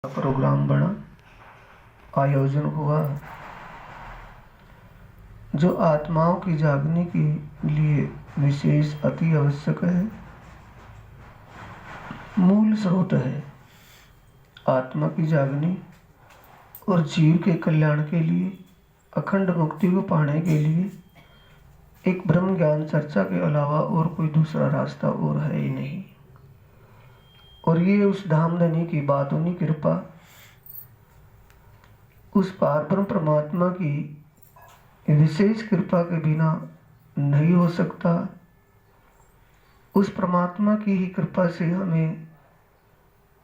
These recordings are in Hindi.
प्रोग्राम बना, आयोजन हुआ जो आत्माओं की जागने के लिए विशेष अति आवश्यक है, मूल स्रोत है। आत्मा की जागने और जीव के कल्याण के लिए, अखंड मुक्ति को पाने के लिए एक ब्रह्म ज्ञान चर्चा के अलावा और कोई दूसरा रास्ता और है ही नहीं। और ये उस धामधनी की बातोनी कृपा, उस पारब्रह्म परमात्मा की विशेष कृपा के बिना नहीं हो सकता। उस परमात्मा की ही कृपा से हमें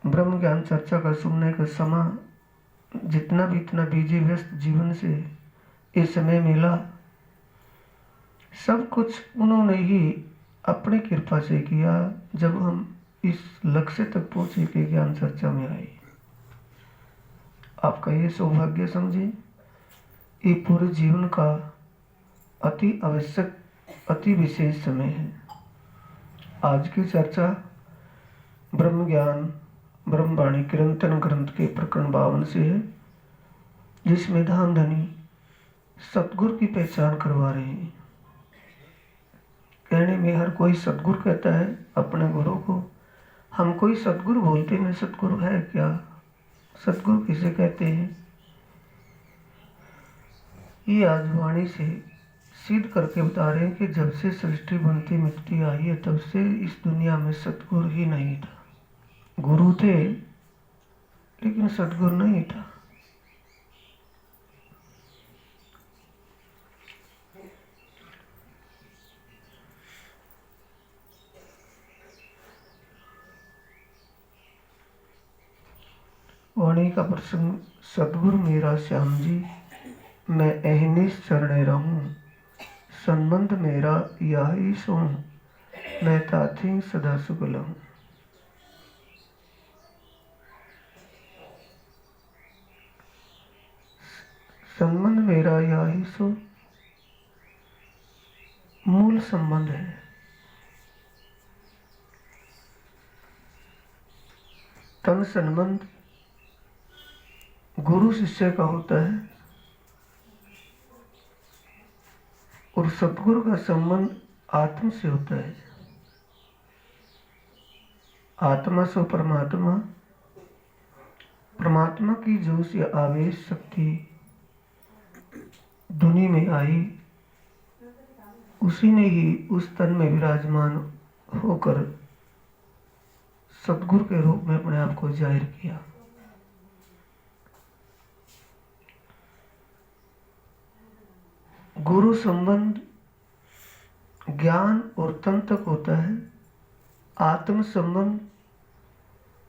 ब्रह्म ज्ञान चर्चा का सुनने का समय जितना भी इतना बिजी व्यस्त जीवन से इस समय मिला, सब कुछ उन्होंने ही अपनी कृपा से किया। जब हम इस लक्ष्य तक पहुंचे कि ज्ञान चर्चा में आए, आपका ये सौभाग्य समझे, ये पूरे जीवन का अति आवश्यक अति विशेष समय है। आज की चर्चा ब्रह्म ज्ञान ब्रह्मवाणी किरंतन ग्रंथ के प्रकरण 52 से है, जिसमें धामधनी सतगुरु की पहचान करवा रहे हैं। कहने में हर कोई सतगुरु कहता है अपने गुरु को, हम कोई सतगुरु बोलते हैं। सतगुरु है क्या? सतगुरु किसे कहते हैं? ये आज वाणी से सिद्ध करके बता रहे हैं कि जब से सृष्टि बनती मिटती आई है, तब से इस दुनिया में सतगुरु ही नहीं था। गुरु थे लेकिन सतगुरु नहीं था। वाणी का प्रसंग, सतगुरु मेरा श्याम जी, मैं अहनिश चरणे रहूं, संबंध मेरा यही सो, मैं ताथी सदा सुख लहूं। संबंध मेरा यही सो मूल संबंध है। तन संबंध गुरु शिष्य का होता है और सतगुरु का संबंध आत्म से होता है। आत्मा सो परमात्मा, परमात्मा की जो सी आवेश शक्ति दुनिया में आई, उसी ने ही उस तन में विराजमान होकर सतगुरु के रूप में अपने आप को जाहिर किया। गुरु संबंध ज्ञान और तन तक होता है। आत्म संबंध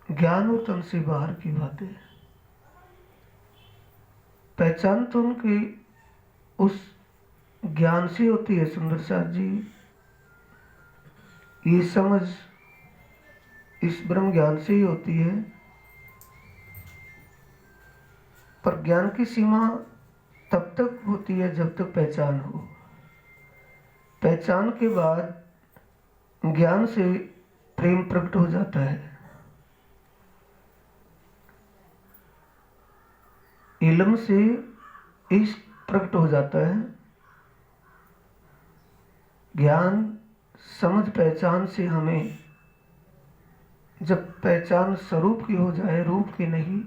ज्ञान और तन से बाहर की बात है। पहचान तो उनकी उस ज्ञान से होती है सुंदर साथ जी। ये समझ इस ब्रह्म ज्ञान से ही होती है, पर ज्ञान की सीमा तब तक होती है जब तक पहचान हो। पहचान के बाद ज्ञान से प्रेम प्रकट हो जाता है। इल्म से इश्क प्रकट हो जाता है। ज्ञान समझ पहचान से हमें जब पहचान स्वरूप की हो जाए, रूप की नहीं,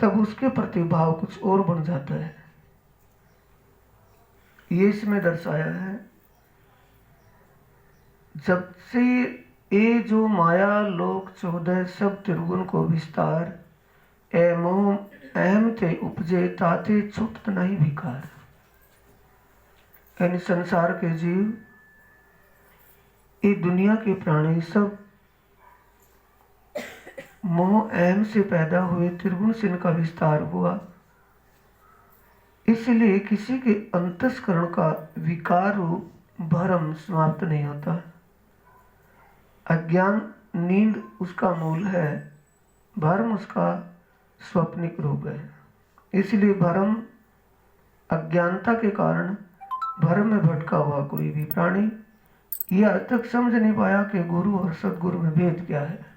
तब उसके प्रति भाव कुछ और बन जाता है। ये इसमें दर्शाया है। जब से ये जो माया लोक 14 सब त्रिगुण को विस्तार, ए मोह अहम ते उपजे ताते छूटत नहीं भिकार। यानी संसार के जीव, ये दुनिया के प्राणी सब मोह अहम से पैदा हुए, त्रिगुण से इनका विस्तार हुआ। इसलिए किसी के अंतस्करण का विकार रूप भ्रम समाप्त नहीं होता। अज्ञान नींद उसका मूल है, भ्रम उसका स्वप्निक रूप है। इसलिए भ्रम अज्ञानता के कारण भ्रम में भटका हुआ कोई भी प्राणी यह आज तक समझ नहीं पाया कि गुरु और सदगुरु में भेद क्या है।